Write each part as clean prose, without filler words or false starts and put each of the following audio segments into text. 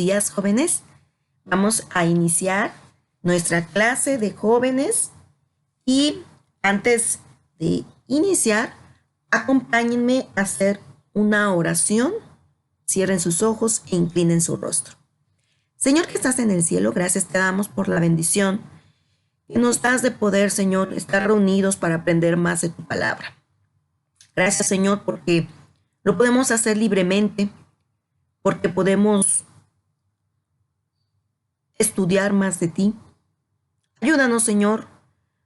días, jóvenes. Vamos a iniciar nuestra clase de jóvenes y antes de iniciar, acompáñenme a hacer una oración. Cierren sus ojos e inclinen su rostro. Señor que estás en el cielo, gracias te damos por la bendición que nos das de poder, Señor, estar reunidos para aprender más de tu palabra. Gracias, Señor, porque lo podemos hacer libremente, porque podemos estudiar más de ti. Ayúdanos, Señor,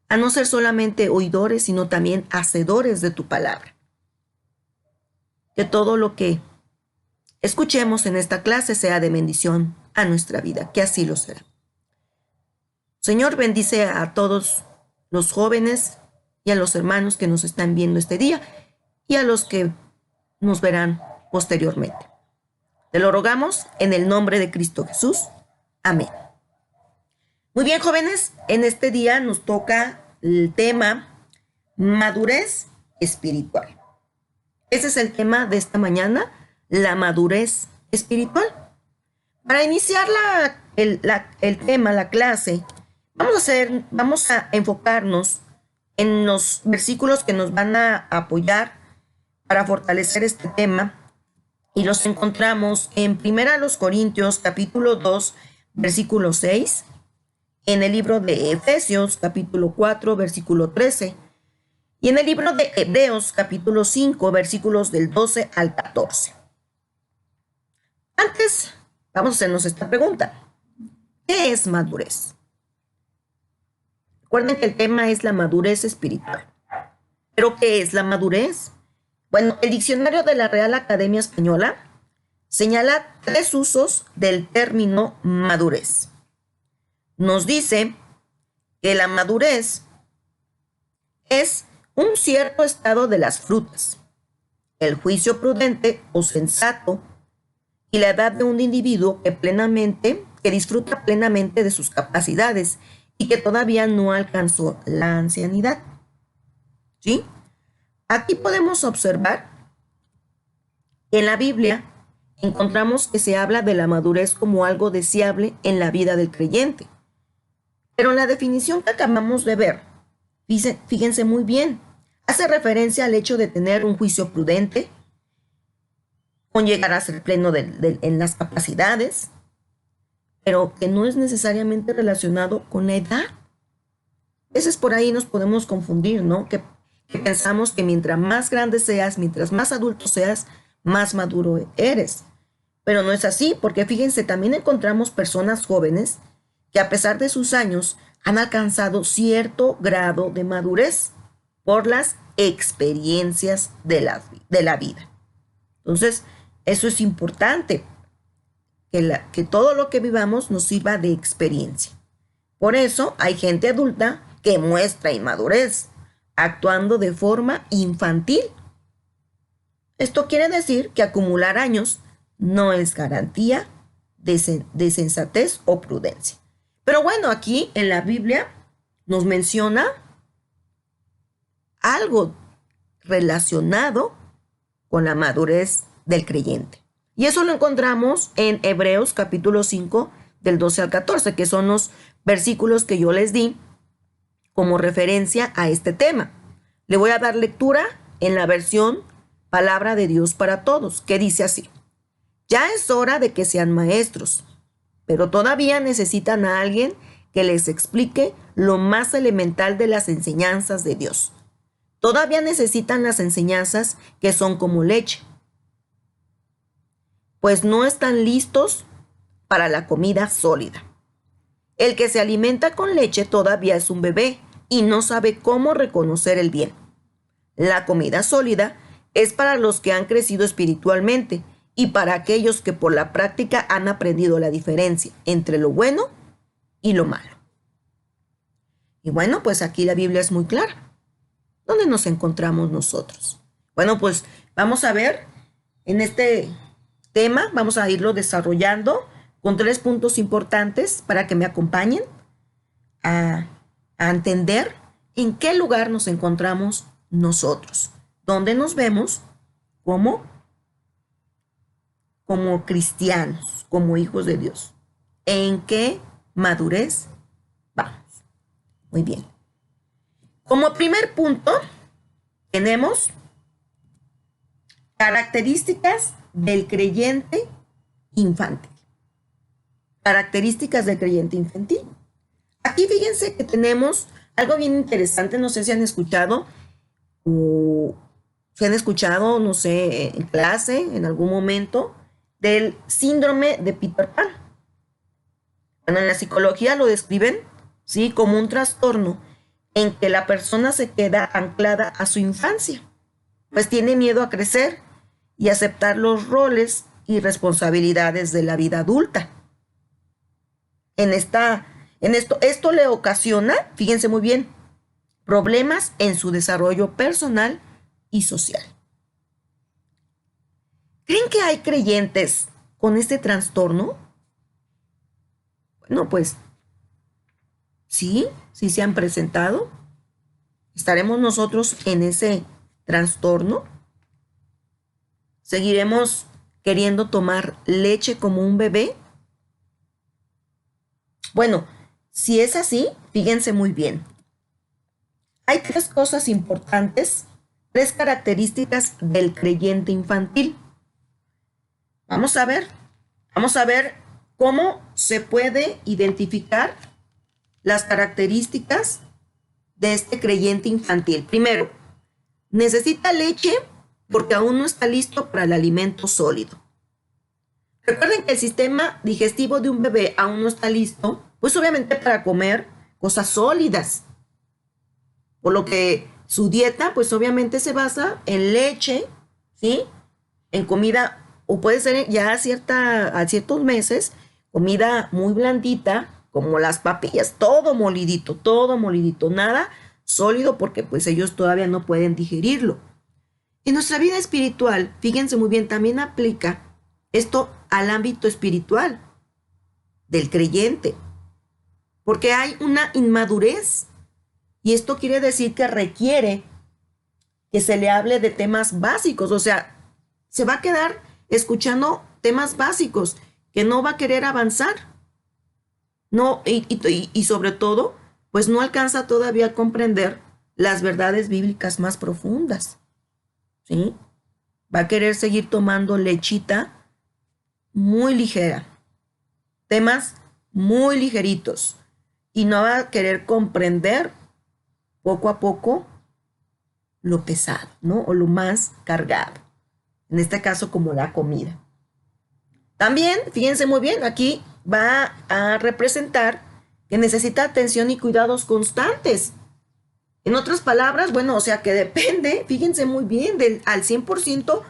a no ser solamente oidores, sino también hacedores de tu palabra. Que todo lo que escuchemos en esta clase sea de bendición a nuestra vida, que así lo será. Señor, bendice a todos los jóvenes y a los hermanos que nos están viendo este día y a los que nos verán posteriormente. Te lo rogamos en el nombre de Cristo Jesús. Amén. Muy bien, jóvenes, en este día nos toca el tema madurez espiritual. Ese es el tema de esta mañana, la madurez espiritual. Para iniciar el tema, la clase, vamos a enfocarnos en los versículos que nos van a apoyar para fortalecer este tema, y los encontramos en 1 Corintios capítulo 2, versículo 6, en el libro de Efesios capítulo 4, versículo 13, y en el libro de Hebreos capítulo 5, versículos del 12 al 14. Antes, vamos a hacernos esta pregunta. ¿Qué es madurez? Recuerden que el tema es la madurez espiritual. ¿Pero qué es la madurez? Bueno, el diccionario de la Real Academia Española señala 3 usos del término madurez. Nos dice que la madurez es un cierto estado de las frutas, el juicio prudente o sensato y la edad de un individuo que disfruta plenamente de sus capacidades y que todavía no alcanzó la ancianidad. ¿Sí? Aquí podemos observar que en la Biblia encontramos que se habla de la madurez como algo deseable en la vida del creyente. Pero en la definición que acabamos de ver, fíjense muy bien, hace referencia al hecho de tener un juicio prudente, con llegar a ser pleno en las capacidades, pero que no es necesariamente relacionado con la edad. A veces por ahí nos podemos confundir, ¿no? Que pensamos que mientras más grande seas, mientras más adulto seas, más maduro eres. Pero no es así, porque fíjense, también encontramos personas jóvenes que a pesar de sus años han alcanzado cierto grado de madurez por las experiencias de la vida. Entonces, eso es importante, que todo lo que vivamos nos sirva de experiencia. Por eso hay gente adulta que muestra inmadurez, actuando de forma infantil. Esto quiere decir que acumular años no es garantía de sensatez o prudencia. Pero bueno, aquí en la Biblia nos menciona algo relacionado con la madurez del creyente. Y eso lo encontramos en Hebreos capítulo 5, del 12 al 14, que son los versículos que yo les di como referencia a este tema. Le voy a dar lectura en la versión Palabra de Dios para Todos, que dice así: ya es hora de que sean maestros, pero todavía necesitan a alguien que les explique lo más elemental de las enseñanzas de Dios. Todavía necesitan las enseñanzas que son como leche, pues no están listos para la comida sólida. El que se alimenta con leche todavía es un bebé y no sabe cómo reconocer el bien. La comida sólida es para los que han crecido espiritualmente y para aquellos que por la práctica han aprendido la diferencia entre lo bueno y lo malo. Y bueno, pues aquí la Biblia es muy clara. ¿Dónde nos encontramos nosotros? Bueno, pues vamos a ver en este tema, vamos a irlo desarrollando con 3 puntos importantes para que me acompañen a entender en qué lugar nos encontramos nosotros, dónde nos vemos como como cristianos, como hijos de Dios? ¿En qué madurez vamos? Muy bien. Como primer punto, tenemos características del creyente infantil. Características del creyente infantil. Aquí fíjense que tenemos algo bien interesante, no sé si han escuchado o si han escuchado, no sé, en clase, en algún momento, del síndrome de Peter Pan. Bueno, en la psicología lo describen, ¿sí?, como un trastorno en que la persona se queda anclada a su infancia, pues tiene miedo a crecer y aceptar los roles y responsabilidades de la vida adulta. Esto le ocasiona, fíjense muy bien, problemas en su desarrollo personal y social. ¿Creen que hay creyentes con este trastorno? Bueno, pues sí se han presentado. ¿Estaremos nosotros en ese trastorno? ¿Seguiremos queriendo tomar leche como un bebé? Bueno, si es así, fíjense muy bien. Hay tres cosas importantes, tres características del creyente infantil. Vamos a ver cómo se puede identificar las características de este creyente infantil. Primero, necesita leche porque aún no está listo para el alimento sólido. Recuerden que el sistema digestivo de un bebé aún no está listo, pues obviamente para comer cosas sólidas. Por lo que su dieta, pues obviamente se basa en leche, ¿sí? En comida, o puede ser ya a ciertos meses, comida muy blandita, como las papillas, todo molidito, nada sólido porque pues ellos todavía no pueden digerirlo. En nuestra vida espiritual, fíjense muy bien, también aplica esto al ámbito espiritual del creyente, porque hay una inmadurez y esto quiere decir que requiere que se le hable de temas básicos, o sea, se va a quedar escuchando temas básicos, que no va a querer avanzar, no, y sobre todo, pues no alcanza todavía a comprender las verdades bíblicas más profundas, ¿sí? Va a querer seguir tomando lechita muy ligera, temas muy ligeritos, y no va a querer comprender poco a poco lo pesado, ¿no? O lo más cargado. En este caso, como la comida. También, fíjense muy bien, aquí va a representar que necesita atención y cuidados constantes. En otras palabras, bueno, o sea que depende, fíjense muy bien, al 100%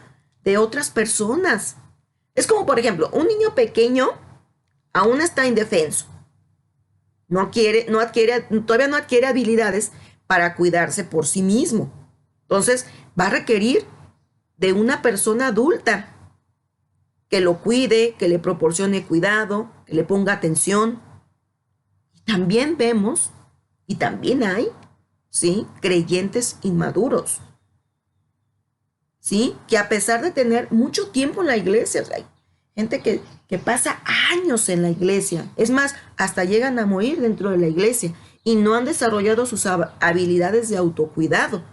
de otras personas. Es como, por ejemplo, un niño pequeño aún está indefenso. Todavía no adquiere habilidades para cuidarse por sí mismo. Entonces, va a requerir de una persona adulta que lo cuide, que le proporcione cuidado, que le ponga atención. Y también vemos, y también hay, ¿sí?, creyentes inmaduros, ¿sí?, que a pesar de tener mucho tiempo en la iglesia, o sea, hay gente que pasa años en la iglesia, es más, hasta llegan a morir dentro de la iglesia y no han desarrollado sus habilidades de autocuidado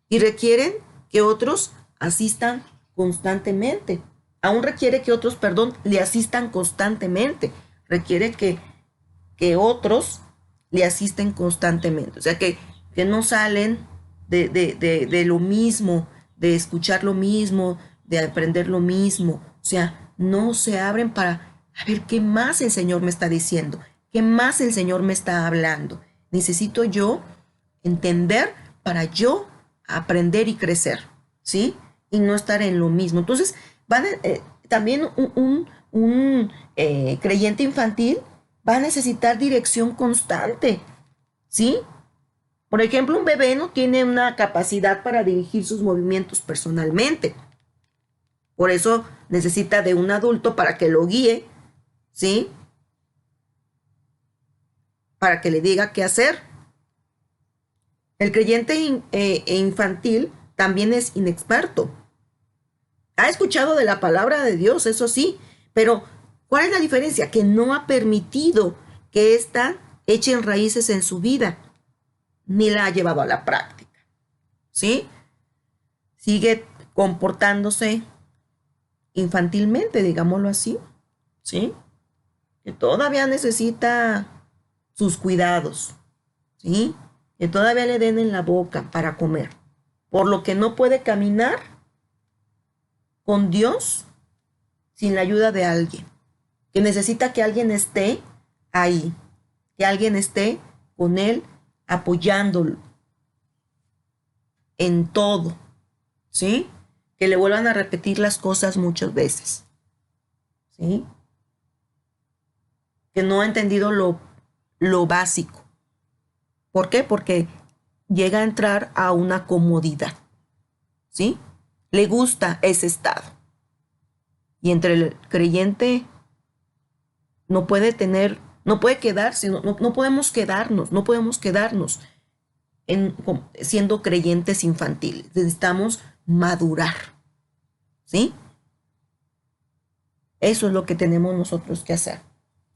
y requieren que otros asistan constantemente. Aún requiere que otros, le asistan constantemente. Requiere que otros le asisten constantemente. O sea, que no salen de lo mismo, de escuchar lo mismo, de aprender lo mismo. O sea, no se abren para a ver qué más el Señor me está diciendo, qué más el Señor me está hablando. Necesito yo entender para yo aprender y crecer, ¿sí? Y no estar en lo mismo. Entonces, también un creyente infantil va a necesitar dirección constante, ¿sí? Por ejemplo, un bebé no tiene una capacidad para dirigir sus movimientos personalmente. Por eso necesita de un adulto para que lo guíe, ¿sí? Para que le diga qué hacer. El creyente infantil también es inexperto. ha escuchado de la palabra de Dios, eso sí, pero ¿cuál es la diferencia? Que no ha permitido que ésta eche en raíces en su vida, ni la ha llevado a la práctica, ¿sí? Sigue comportándose infantilmente, digámoslo así, ¿sí? Que todavía necesita sus cuidados, ¿sí? Que todavía le den en la boca para comer, por lo que no puede caminar con Dios sin la ayuda de alguien, que necesita que alguien esté ahí, que alguien esté con él apoyándolo en todo, ¿sí? Que le vuelvan a repetir las cosas muchas veces, ¿sí? Que no ha entendido lo básico. ¿Por qué? Porque llega a entrar a una comodidad, ¿sí? Le gusta ese estado. Y entre el creyente no puede quedarse, no podemos quedarnos siendo creyentes infantiles. Necesitamos madurar, ¿sí? Eso es lo que tenemos nosotros que hacer.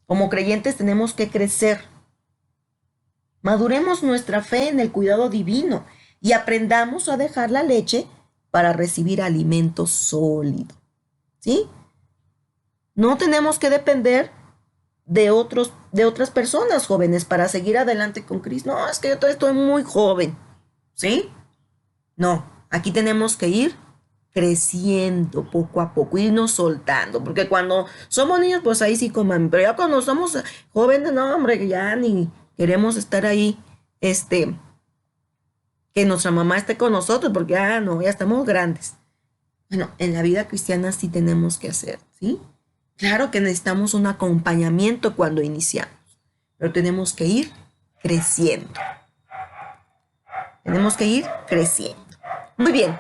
Como creyentes tenemos que crecer. Maduremos nuestra fe en el cuidado divino y aprendamos a dejar la leche para recibir alimento sólido, ¿sí? No tenemos que depender de otras personas jóvenes para seguir adelante con Cristo. No, es que yo todavía estoy muy joven, ¿sí? No, aquí tenemos que ir creciendo poco a poco, irnos soltando, porque cuando somos niños, pues ahí sí coman, pero ya cuando somos jóvenes, no, hombre, que ya ni queremos estar ahí, que nuestra mamá esté con nosotros, porque no, ya estamos grandes. Bueno, en la vida cristiana sí tenemos que hacer, ¿sí? Claro que necesitamos un acompañamiento cuando iniciamos, pero tenemos que ir creciendo. Tenemos que ir creciendo. Muy bien.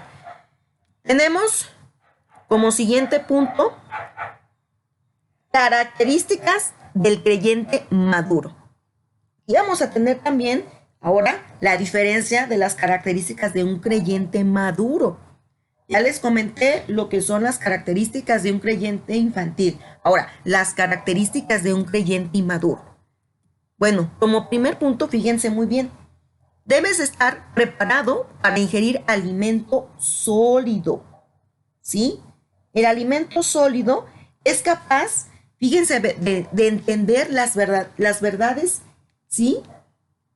Tenemos como siguiente punto características del creyente maduro. Y vamos a tener también ahora la diferencia de las características de un creyente maduro. Ya les comenté lo que son las características de un creyente infantil. Ahora, las características de un creyente inmaduro. Bueno, como primer punto, fíjense muy bien. Debes estar preparado para ingerir alimento sólido, ¿sí? El alimento sólido es capaz, fíjense, de entender las verdades, ¿sí?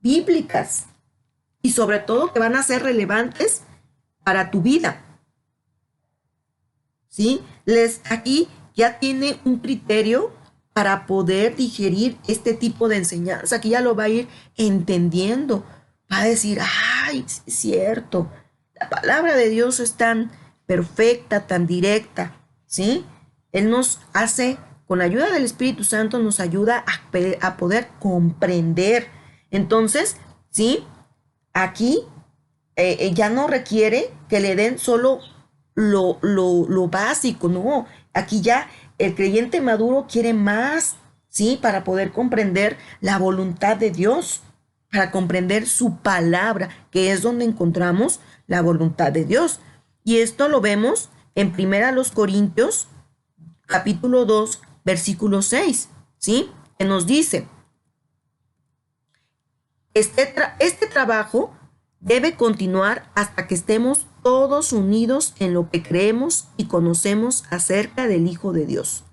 Bíblicas y sobre todo que van a ser relevantes para tu vida, ¿sí? Aquí ya tiene un criterio para poder digerir este tipo de enseñanza, que ya lo va a ir entendiendo. Va a decir, ay, es cierto, la palabra de Dios es tan perfecta, tan directa, ¿sí? Él nos hace, con la ayuda del Espíritu Santo, nos ayuda a poder comprender. Entonces, ¿sí? Aquí ya no requiere que le den solo lo básico, ¿no? Aquí ya el creyente maduro quiere más, ¿sí? Para poder comprender la voluntad de Dios, para comprender su palabra, que es donde encontramos la voluntad de Dios. Y esto lo vemos en 1 Corintios, capítulo 2, versículo 6, ¿sí? Que nos dice, este trabajo debe continuar hasta que estemos todos unidos en lo que creemos y conocemos acerca del Hijo de Dios.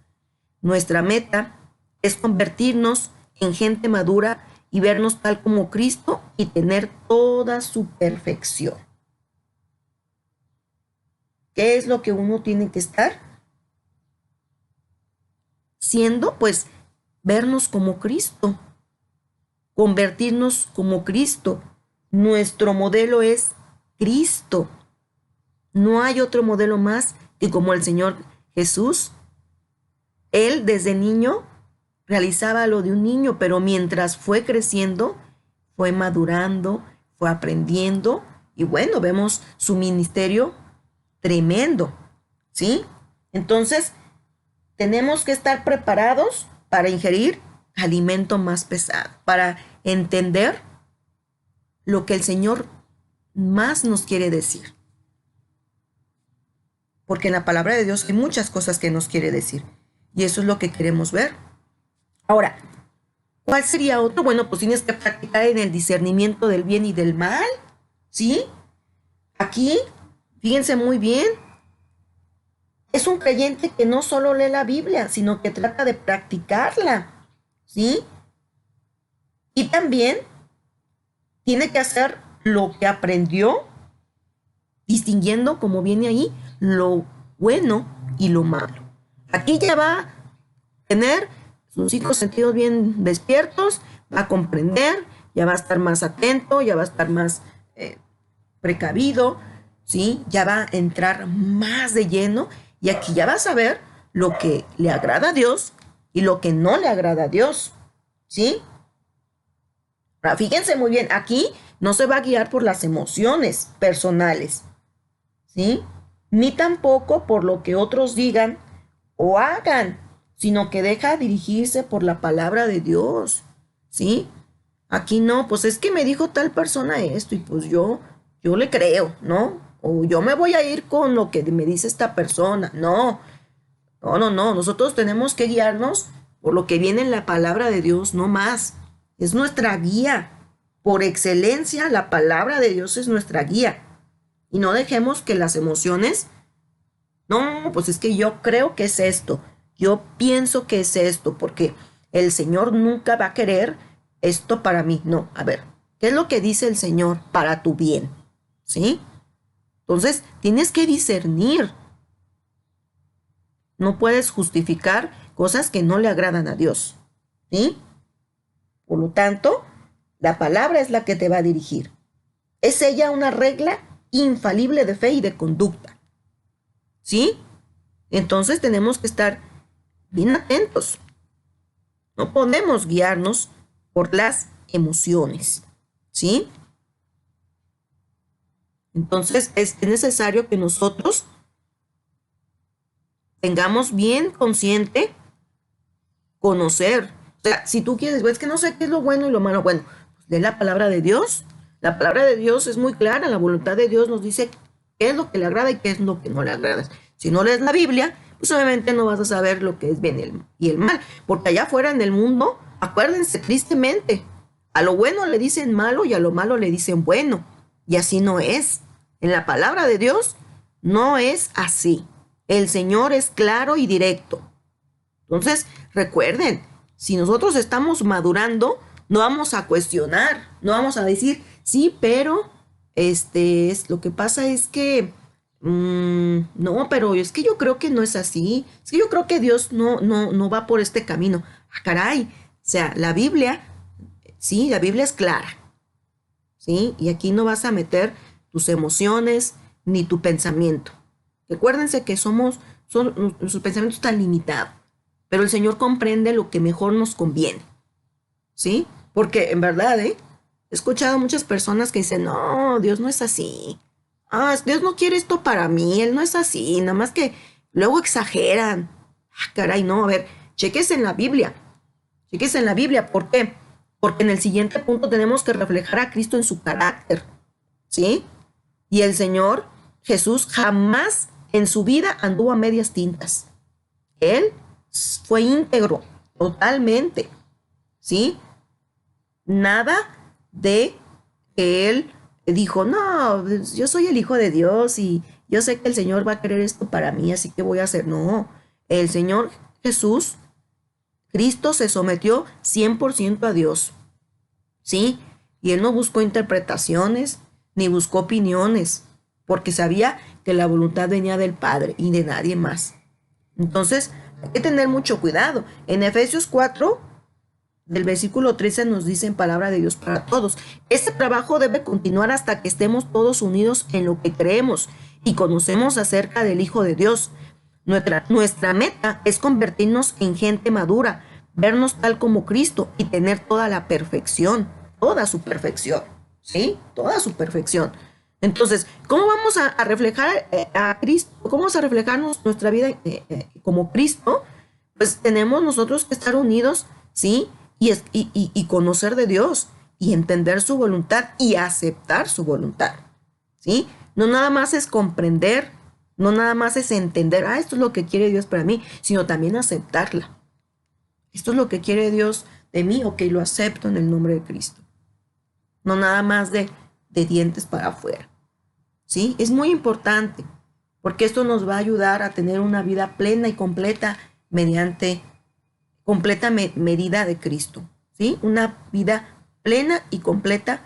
Nuestra meta es convertirnos en gente madura y vernos tal como Cristo y tener toda su perfección. ¿Qué es lo que uno tiene que estar siendo? Pues vernos como Cristo, convertirnos como Cristo. Nuestro modelo es Cristo. No hay otro modelo más que como el Señor Jesús. Él desde niño realizaba lo de un niño, pero mientras fue creciendo, fue madurando, fue aprendiendo y bueno, vemos su ministerio tremendo, ¿sí? Entonces, tenemos que estar preparados para ingerir alimento más pesado, para entender lo que el Señor más nos quiere decir. porque en la palabra de Dios hay muchas cosas que nos quiere decir. Y eso es lo que queremos ver. Ahora, ¿cuál sería otro? Bueno, pues tienes que practicar en el discernimiento del bien y del mal, ¿sí? Aquí, fíjense muy bien, es un creyente que no solo lee la Biblia, sino que trata de practicarla, ¿sí? Y también tiene que hacer lo que aprendió, distinguiendo, como viene ahí, lo bueno y lo malo. Aquí ya va a tener sus 5 sentidos bien despiertos, va a comprender, ya va a estar más atento, ya va a estar más precavido, ¿sí? Ya va a entrar más de lleno y aquí ya va a saber lo que le agrada a Dios y lo que no le agrada a Dios, ¿sí? Ahora, fíjense muy bien, aquí no se va a guiar por las emociones personales, ¿sí? Ni tampoco por lo que otros digan o hagan, sino que deja dirigirse por la palabra de Dios, ¿sí? Aquí no, pues es que me dijo tal persona esto y pues yo le creo, ¿no? O yo me voy a ir con lo que me dice esta persona. No, no. Nosotros tenemos que guiarnos por lo que viene en la palabra de Dios, no más. Es nuestra guía. Por excelencia, la palabra de Dios es nuestra guía. Y no dejemos que las emociones, no, pues es que yo creo que es esto. Yo pienso que es esto, porque el Señor nunca va a querer esto para mí. No, a ver, ¿qué es lo que dice el Señor para tu bien? ¿Sí? Entonces, tienes que discernir. No puedes justificar cosas que no le agradan a Dios. ¿Sí? Por lo tanto, la palabra es la que te va a dirigir. Es ella una regla infalible de fe y de conducta. ¿Sí? Entonces tenemos que estar bien atentos. No podemos guiarnos por las emociones. ¿Sí? Entonces es necesario que nosotros tengamos bien consciente conocer. O sea, si tú quieres, es que no sé qué es lo bueno y lo malo. Bueno, pues lee la palabra de Dios. La palabra de Dios es muy clara. La voluntad de Dios nos dice qué es lo que le agrada y qué es lo que no le agrada. Si no lees la Biblia, pues obviamente no vas a saber lo que es bien y el mal. Porque allá afuera en el mundo, acuérdense tristemente, a lo bueno le dicen malo y a lo malo le dicen bueno. Y así no es. En la palabra de Dios no es así. El Señor es claro y directo. Entonces, recuerden, si nosotros estamos madurando, no vamos a cuestionar, no vamos a decir, sí, pero lo que pasa es que, no, pero es que yo creo que no es así, es que yo creo que Dios no va por este camino. Ah, caray, o sea, la Biblia, sí, la Biblia es clara, ¿sí? Y aquí no vas a meter tus emociones ni tu pensamiento. Recuérdense que nuestros pensamientos están limitados, pero el Señor comprende lo que mejor nos conviene, ¿sí? Porque en verdad, he escuchado muchas personas que dicen, no, Dios no es así. Ah, Dios no quiere esto para mí, Él no es así, nada más que luego exageran. Ah, caray, no, a ver, chéquese en la Biblia, ¿por qué? Porque en el siguiente punto tenemos que reflejar a Cristo en su carácter, ¿sí? Y el Señor Jesús jamás en su vida anduvo a medias tintas. Él fue íntegro, totalmente, ¿sí? Nada de que él dijo, no, yo soy el Hijo de Dios y yo sé que el Señor va a querer esto para mí, así que voy a hacer. No, el Señor Jesús, Cristo se sometió 100% a Dios, ¿sí? Y él no buscó interpretaciones ni buscó opiniones, porque sabía que la voluntad venía del Padre y de nadie más. Entonces, hay que tener mucho cuidado. En Efesios 4, del versículo 13 nos dice en palabra de Dios para todos. Este trabajo debe continuar hasta que estemos todos unidos en lo que creemos y conocemos acerca del Hijo de Dios. Nuestra meta es convertirnos en gente madura, vernos tal como Cristo y tener toda la perfección, toda su perfección, ¿sí? Toda su perfección. Entonces, ¿cómo vamos a reflejar a Cristo? ¿Cómo vamos a reflejarnos nuestra vida como Cristo? Pues tenemos nosotros que estar unidos, ¿sí? Y conocer de Dios y entender su voluntad y aceptar su voluntad, ¿sí? No nada más es comprender, No nada más es entender, esto es lo que quiere Dios para mí, sino también aceptarla. Esto es lo que quiere Dios de mí, ok, lo acepto en el nombre de Cristo. No nada más de dientes para afuera. ¿Sí? Es muy importante, porque esto nos va a ayudar a tener una vida plena y completa mediante completa medida de Cristo. ¿Sí? Una vida plena y completa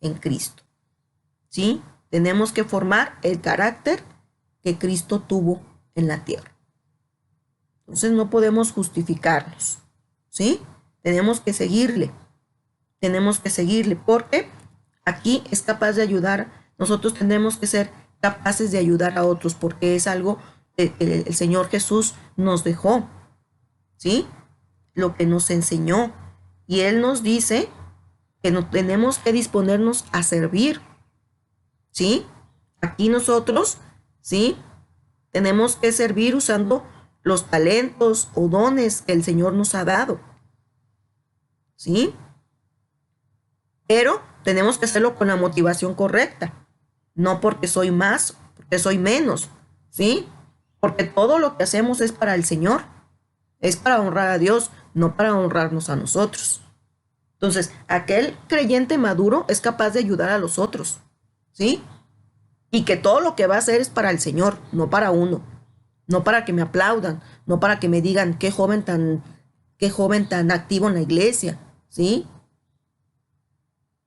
en Cristo. ¿Sí? Tenemos que formar el carácter que Cristo tuvo en la tierra. Entonces no podemos justificarnos. ¿Sí? Tenemos que seguirle. Tenemos que seguirle porque aquí es capaz de ayudar. Nosotros tenemos que ser capaces de ayudar a otros porque es algo que el Señor Jesús nos dejó. ¿Sí? Lo que nos enseñó. Y Él nos dice que no tenemos que disponernos a servir. ¿Sí? Aquí nosotros, ¿sí? Tenemos que servir usando los talentos o dones que el Señor nos ha dado. ¿Sí? Pero tenemos que hacerlo con la motivación correcta. No porque soy más, porque soy menos. ¿Sí? Porque todo lo que hacemos es para el Señor. Es para honrar a Dios, no para honrarnos a nosotros. Entonces, aquel creyente maduro es capaz de ayudar a los otros. ¿Sí? Y que todo lo que va a hacer es para el Señor, no para uno. No para que me aplaudan, no para que me digan qué joven tan activo en la iglesia, ¿sí?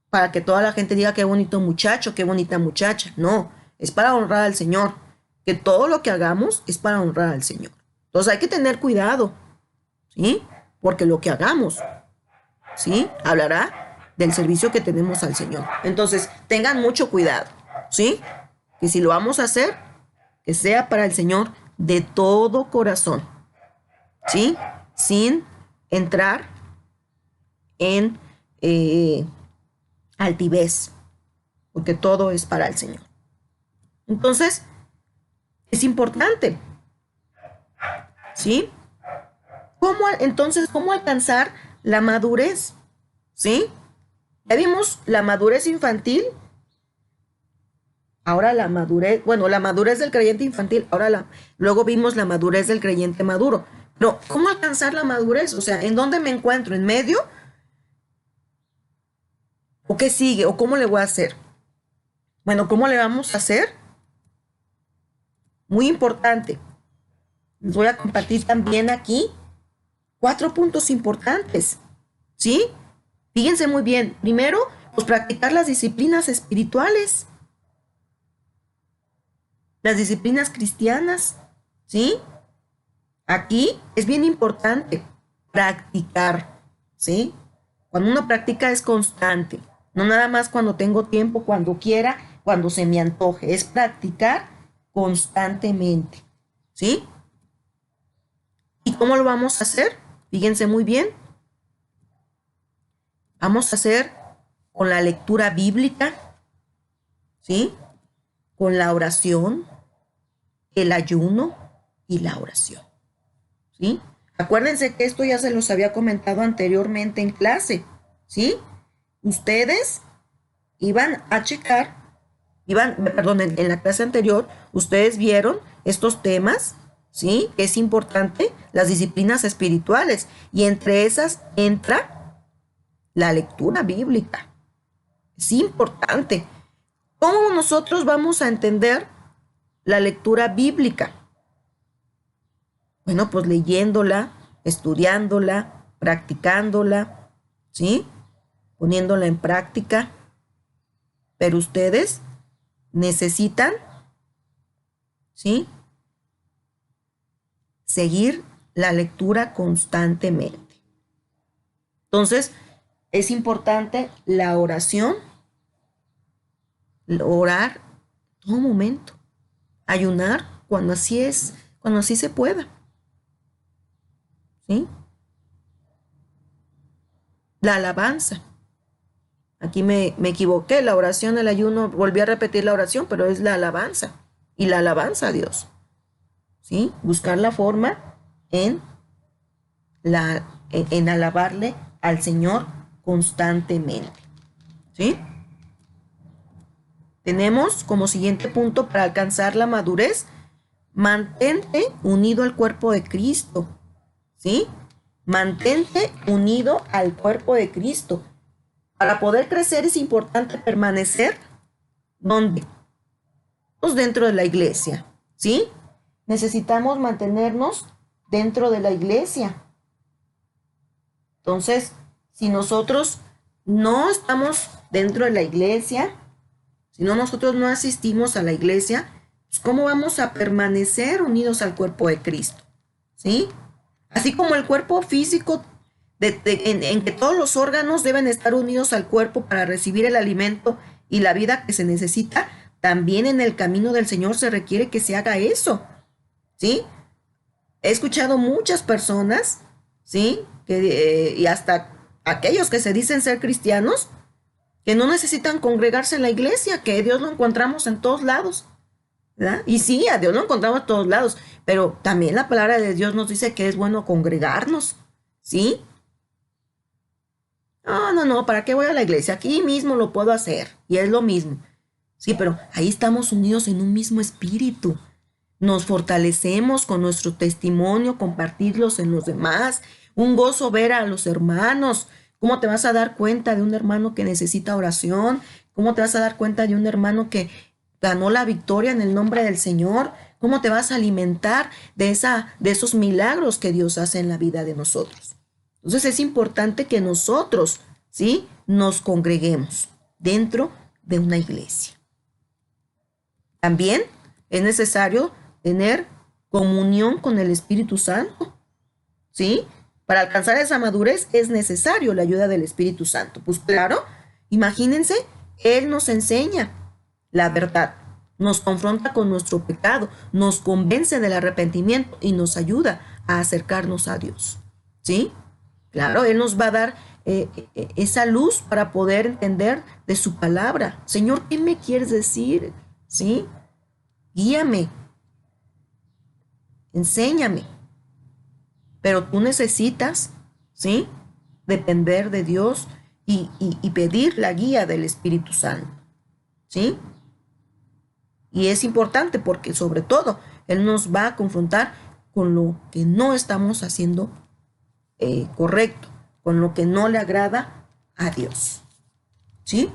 Para que toda la gente diga qué bonito muchacho, qué bonita muchacha. No, es para honrar al Señor. Que todo lo que hagamos es para honrar al Señor. Entonces hay que tener cuidado, ¿sí? Porque lo que hagamos, ¿sí? Hablará del servicio que tenemos al Señor. Entonces, tengan mucho cuidado, ¿sí? Que si lo vamos a hacer, que sea para el Señor de todo corazón, ¿sí? Sin entrar en altivez, porque todo es para el Señor. Entonces, es importante, ¿sí? ¿Cómo alcanzar la madurez? ¿Sí? Ya vimos la madurez infantil. Ahora la madurez del creyente infantil, luego vimos la madurez del creyente maduro. Pero, ¿cómo alcanzar la madurez? O sea, ¿en dónde me encuentro? ¿En medio? ¿O qué sigue? ¿O cómo le voy a hacer? Bueno, ¿cómo le vamos a hacer? Muy importante. Les voy a compartir también aquí 4 puntos importantes. ¿Sí? Fíjense muy bien. Primero, pues practicar las disciplinas espirituales. Las disciplinas cristianas, ¿sí? Aquí es bien importante practicar, ¿sí? Cuando uno practica es constante, no nada más cuando tengo tiempo, cuando quiera, cuando se me antoje, es practicar constantemente, ¿sí? ¿Y cómo lo vamos a hacer? Fíjense muy bien. Vamos a hacer con la lectura bíblica, ¿sí? Con la oración, el ayuno y la oración, ¿sí? Acuérdense que esto ya se los había comentado anteriormente en clase, ¿sí? Ustedes iban a checar, en la clase anterior, ustedes vieron estos temas, ¿sí? Es importante, las disciplinas espirituales, y entre esas entra la lectura bíblica. Es importante. ¿Cómo nosotros vamos a entender la lectura bíblica? Bueno, pues leyéndola, estudiándola, practicándola, ¿sí? Poniéndola en práctica. Pero ustedes necesitan, ¿sí? Seguir la lectura constantemente. Entonces, es importante la oración, orar todo momento, ayunar cuando así se pueda, ¿sí? La alabanza. Aquí me equivoqué, la oración, el ayuno, volví a repetir la oración, pero es la alabanza. Y la alabanza a Dios, ¿sí? Buscar la forma en alabarle al Señor constantemente, ¿sí? Tenemos como siguiente punto para alcanzar la madurez, mantente unido al cuerpo de Cristo, ¿sí? Mantente unido al cuerpo de Cristo. Para poder crecer es importante permanecer, ¿dónde? Pues dentro de la iglesia, ¿sí? Necesitamos mantenernos dentro de la iglesia. Entonces, si nosotros no estamos dentro de la iglesia, si no nosotros no asistimos a la iglesia, pues ¿cómo vamos a permanecer unidos al cuerpo de Cristo? ¿Sí? Así como el cuerpo físico, en que todos los órganos deben estar unidos al cuerpo para recibir el alimento y la vida que se necesita, también en el camino del Señor se requiere que se haga eso. ¿Sí? He escuchado muchas personas, ¿sí? Y hasta aquellos que se dicen ser cristianos, que no necesitan congregarse en la iglesia, que Dios lo encontramos en todos lados, ¿verdad? Y sí, a Dios lo encontramos en todos lados, pero también la palabra de Dios nos dice que es bueno congregarnos, ¿sí? No, ¿para qué voy a la iglesia? Aquí mismo lo puedo hacer, y es lo mismo. Sí, pero ahí estamos unidos en un mismo espíritu. Nos fortalecemos con nuestro testimonio, compartirlos en los demás. Un gozo ver a los hermanos. ¿Cómo te vas a dar cuenta de un hermano que necesita oración? ¿Cómo te vas a dar cuenta de un hermano que ganó la victoria en el nombre del Señor? ¿Cómo te vas a alimentar de esos milagros que Dios hace en la vida de nosotros? Entonces es importante que nosotros, ¿sí?, nos congreguemos dentro de una iglesia. También es necesario tener comunión con el Espíritu Santo, ¿sí? Para alcanzar esa madurez es necesario la ayuda del Espíritu Santo. Pues claro, imagínense, Él nos enseña la verdad, nos confronta con nuestro pecado, nos convence del arrepentimiento y nos ayuda a acercarnos a Dios, ¿sí? Claro, Él nos va a dar esa luz para poder entender de su palabra. Señor, ¿qué me quieres decir? ¿Sí? Guíame, enséñame. Pero tú necesitas, ¿sí?, depender de Dios y pedir la guía del Espíritu Santo, ¿sí? Y es importante porque sobre todo Él nos va a confrontar con lo que no estamos haciendo correcto, con lo que no le agrada a Dios, ¿sí?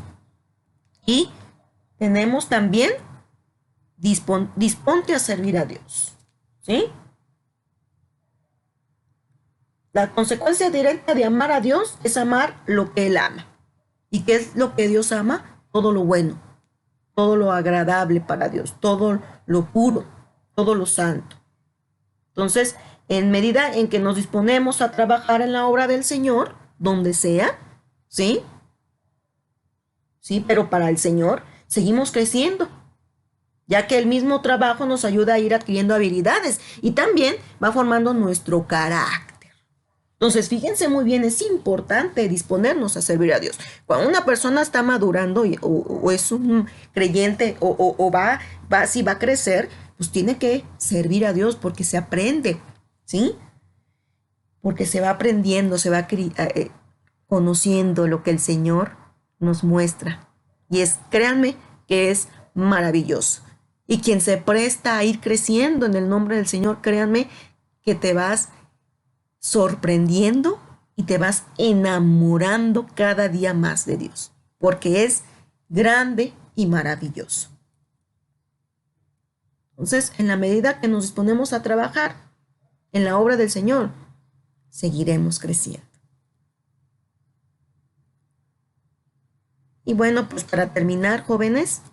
Y tenemos también disponte a servir a Dios, ¿sí? La consecuencia directa de amar a Dios es amar lo que Él ama. ¿Y qué es lo que Dios ama? Todo lo bueno, todo lo agradable para Dios, todo lo puro, todo lo santo. Entonces, en medida en que nos disponemos a trabajar en la obra del Señor, donde sea, ¿sí? Sí, pero para el Señor seguimos creciendo, ya que el mismo trabajo nos ayuda a ir adquiriendo habilidades y también va formando nuestro carácter. Entonces, fíjense muy bien, es importante disponernos a servir a Dios. Cuando una persona está madurando o es un creyente si va a crecer, pues tiene que servir a Dios porque se aprende, ¿sí? Porque se va aprendiendo, se va conociendo lo que el Señor nos muestra. Y créanme, que es maravilloso. Y quien se presta a ir creciendo en el nombre del Señor, créanme que te vas sorprendiendo y te vas enamorando cada día más de Dios, porque es grande y maravilloso. Entonces, en la medida que nos disponemos a trabajar en la obra del Señor, seguiremos creciendo. Y bueno, pues para terminar, jóvenes,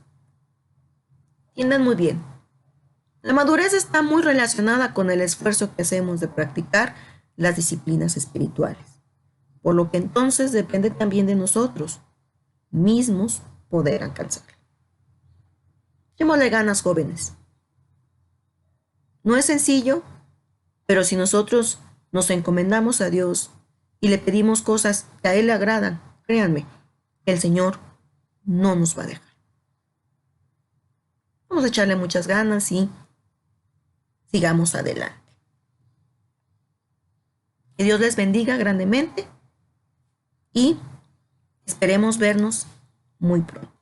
entiendan muy bien. La madurez está muy relacionada con el esfuerzo que hacemos de practicar las disciplinas espirituales, por lo que entonces depende también de nosotros mismos poder alcanzar. Démosle ganas, jóvenes. No es sencillo, pero si nosotros nos encomendamos a Dios y le pedimos cosas que a Él le agradan, créanme, el Señor no nos va a dejar. Vamos a echarle muchas ganas y sigamos adelante. Que Dios les bendiga grandemente y esperemos vernos muy pronto.